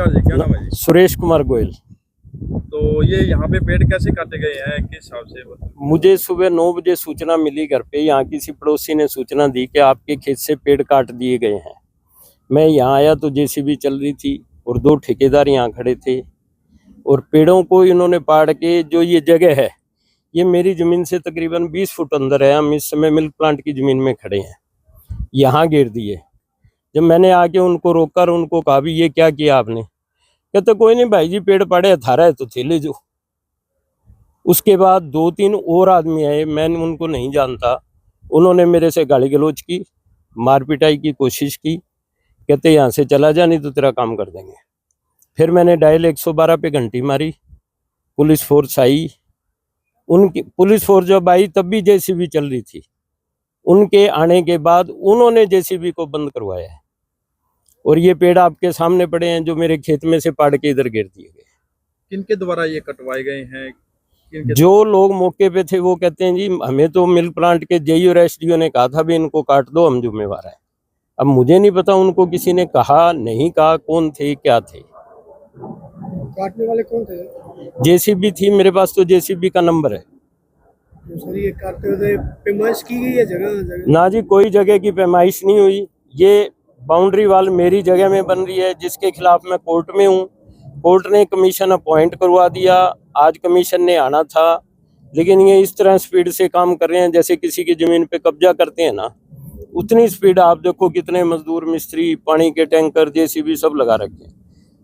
नमस्कार जी, क्या नाम है जी? सुरेश कुमार गोयल। तो ये यहाँ पे पेड़ कैसे काटे गए हैं, किस हिसाब से? मुझे सुबह 9 बजे सूचना मिली घर पे। यहाँ किसी पड़ोसी ने सूचना दी कि आपके खेत से पेड़ काट दिए गए हैं। मैं यहाँ आया तो जेसीबी चल रही थी और 2 ठेकेदार यहाँ खड़े थे और पेड़ों को इन्होंने पाड़ के, जो ये जगह है ये मेरी ज़मीन से तकरीबन 20 फुट अंदर है। हम इस समय मिल्क प्लांट की ज़मीन में खड़े हैं, यहाँ गिर दिए। जब मैंने आके उनको रोका और उनको कहा भी ये क्या किया आपने, कहते कोई नहीं भाई जी, पेड़ पड़े थारा है तो थे ले जो। उसके बाद 2-3 और आदमी आए, मैंने उनको नहीं जानता। उन्होंने मेरे से गाली गलौज की, मार पिटाई की कोशिश की। कहते यहाँ से चला जा नहीं तो तेरा काम कर देंगे। फिर मैंने डायल 112 पे घंटी मारी, पुलिस फोर्स आई। उनकी पुलिस फोर्स जब आई तब भी जेसीबी चल रही थी। उनके आने के बाद उन्होंने जेसीबी को बंद करवाया है और ये पेड़ आपके सामने पड़े हैं जो मेरे खेत में से पाड़ के इधर गिर दिए गए। किनके द्वारा ये कटवाए गए हैं? जो लोग मौके पे थे वो कहते हैं जी हमें तो मिल्क प्लांट के जेई और एसडीओ ने कहा था भी इनको काट दो, हम जिम्मेवार हैं। अब मुझे नहीं पता उनको किसी ने कहा नहीं कहा, कौन थे क्या थे। काटने वाले कौन थे? जेसीबी थी मेरे पास, तो जेसीबी का नंबर है। तो सर ये काटते हुए पैमाइश की गई है जगह? ना जी, कोई जगह की पैमाइश नहीं हुई। ये बाउंड्री वाल मेरी जगह में बन रही है जिसके खिलाफ मैं कोर्ट में हूँ। कोर्ट ने कमीशन अपॉइंट करवा दिया। आज कमीशन ने आना था, लेकिन ये इस तरह स्पीड से काम कर रहे हैं जैसे किसी की जमीन पे कब्जा करते हैं ना, उतनी स्पीड। आप देखो कितने मजदूर, मिस्त्री, पानी के टैंकर, जेसीबी सब लगा रखे हैं।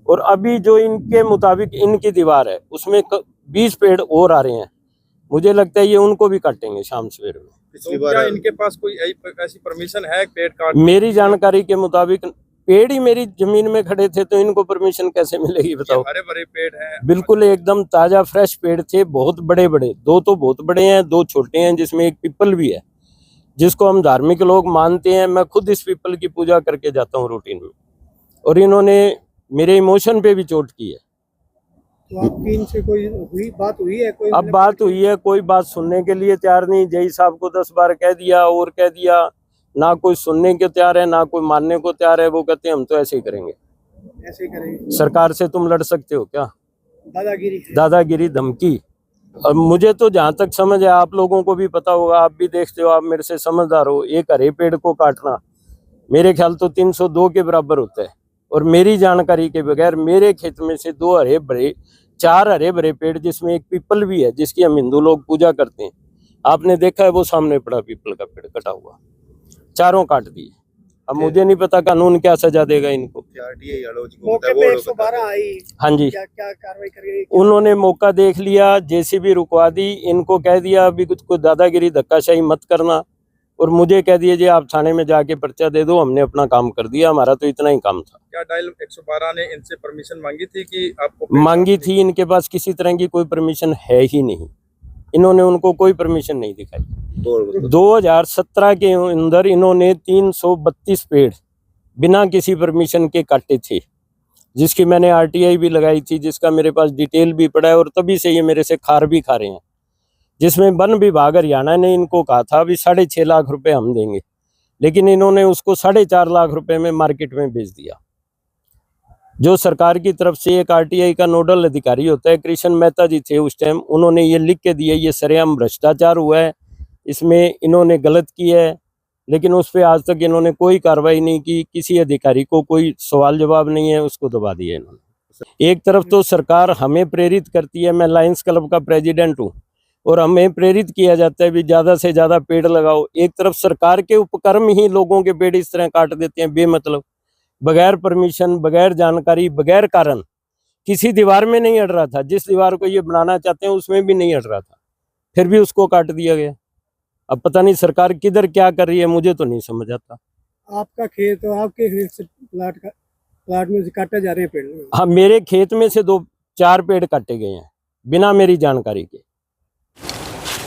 और अभी जो इनके मुताबिक इनकी दीवार है उसमें 20 पेड़ और आ रहे हैं। मुझे लगता है ये उनको भी काटेंगे शाम सवेरे में। तो क्या इनके पास कोई ऐसी परमिशन है पेड़ काट? मेरी जानकारी के मुताबिक पेड़ ही मेरी जमीन में खड़े थे तो इनको परमिशन कैसे मिलेगी बताओ? हरे भरे पेड़ हैं, बिल्कुल एकदम ताजा फ्रेश पेड़ थे, बहुत बड़े बड़े। 2 तो बहुत बड़े हैं, 2 छोटे हैं, जिसमें एक पीपल भी है जिसको हम धार्मिक लोग मानते हैं। मैं खुद इस पीपल की पूजा करके जाता हूँ रूटीन में, और इन्होंने मेरे इमोशन पे भी चोट की है। तो आपकी इनसे कोई बात हुई है? कोई अब बात हुई है, कोई बात सुनने के लिए तैयार नहीं। जय साहब को 10 बार कह दिया और कह दिया, ना कोई सुनने के तैयार है ना कोई मानने को तैयार है। वो कहते हैं हम तो ऐसे ही करेंगे। ऐसे ही करेंगे? सरकार से तुम लड़ सकते हो क्या? दादागिरी धमकी। और मुझे तो जहाँ तक समझ है, आप लोगों को भी पता होगा, आप भी देखते हो, आप मेरे से समझदार हो, एक हरे पेड़ को काटना मेरे ख्याल तो 302 के बराबर होता है। और मेरी जानकारी के बगैर मेरे खेत में से 4 हरे भरे पेड़, जिसमें एक पीपल भी है जिसकी हम हिंदू लोग पूजा करते हैं, आपने देखा है वो सामने पड़ा पीपल का पेड़ कटा हुआ, चारों काट दिए। अब मुझे नहीं पता कानून क्या सजा देगा इनको। मौके पे 112 आई, हाँ जी, क्या कार्रवाई करेगी? उन्होंने मौका देख लिया, जेसीबी रुकवा दी। इनको कह दिया अभी कुछ दादागिरी धक्काशाही मत करना, और मुझे कह दिया जी आप थाने में जाके पर्चा दे दो, हमने अपना काम कर दिया, हमारा तो इतना ही काम था। क्या डायल 112 ने इनसे परमिशन मांगी थी कि आपको? मांगी थी, इनके पास किसी तरह की कोई परमिशन है ही नहीं। इन्होंने उनको कोई परमिशन नहीं दिखाई। 2017 के अंदर इन्होंने 332 पेड़ बिना किसी परमिशन के काटे थे, जिसकी मैंने आरटीआई भी लगाई थी, जिसका मेरे पास डिटेल भी पड़ा है। और तभी से ये मेरे से खार भी खा रहे हैं, जिसमें वन विभाग हरियाणा ने इनको कहा था भी 6.5 लाख रुपए हम देंगे, लेकिन इन्होंने उसको 4.5 लाख रुपए में मार्केट में बेच दिया। जो सरकार की तरफ से एक आरटीआई का नोडल अधिकारी होता है, कृष्ण मेहता जी थे उस टाइम, उन्होंने ये लिख के दिया ये सरेआम भ्रष्टाचार हुआ है, इसमें इन्होंने गलत किया है। लेकिन उस पर आज तक इन्होंने कोई कार्रवाई नहीं की, किसी अधिकारी को कोई सवाल जवाब नहीं है, उसको दबा दिया इन्होंने। एक तरफ तो सरकार हमें प्रेरित करती है, मैं लायंस क्लब का प्रेसिडेंट हूँ, और हमें प्रेरित किया जाता है भी ज़्यादा से ज़्यादा पेड़ लगाओ। एक तरफ सरकार के उपक्रम ही लोगों के पेड़ इस तरह काट देते हैं बेमतलब, बगैर परमिशन, बगैर जानकारी, बगैर कारण। किसी दीवार में नहीं अड़ रहा था, जिस दीवार को ये बनाना चाहते हैं उसमें भी नहीं अड़ रहा था, फिर भी उसको काट दिया गया। अब पता नहीं सरकार किधर क्या कर रही है, मुझे तो नहीं समझ आता। आपका खेत और आपके खेत से प्लाट में से काटे जा रहे हैं पेड़? हाँ, मेरे खेत में से 4 पेड़ काटे गए हैं बिना मेरी जानकारी के।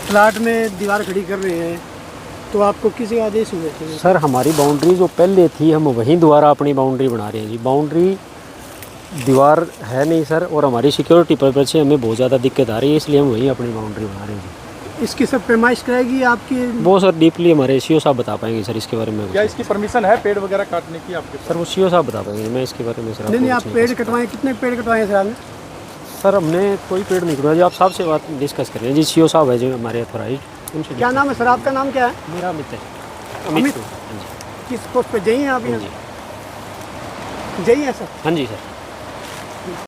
प्लाट में दीवार खड़ी कर रहे हैं, तो आपको किसी आदेश हुए थे? सर हमारी बाउंड्री जो पहले थी हम वहीं दोबारा अपनी बाउंड्री बना रहे हैं जी। बाउंड्री दीवार है नहीं सर, और हमारी सिक्योरिटी पर्पज से हमें बहुत ज़्यादा दिक्कत आ रही है, इसलिए हम वहीं अपनी बाउंड्री बना रहे हैं जी। इसकी सब पैमाइश कराएगी आपकी? वो सर डीपली हमारे सीओ साहब बता पाएंगे सर इसके बारे में। क्या इसकी परमिशन है पेड़ वगैरह काटने की आपके सर वो सीओ साहब बता पाएंगे, मैं इसके बारे में सर नहीं, आपको आप पेड़ कटवाएं, कितने पेड़ कटवाए सर आपने? सर हमने कोई पेड़ नहीं कटवाया जी, आप साहब से बात डिस्कस करें जी। सीओ साहब है जो हमारे अथॉराइज, उनसे। क्या नाम है सर आपका? नाम क्या है? मेरा अमित है। अमित? हाँ जी। किस पोस्ट पे? जई हैं आप? हाँ यहाँ जी। जई हैं सर? हाँ जी सर।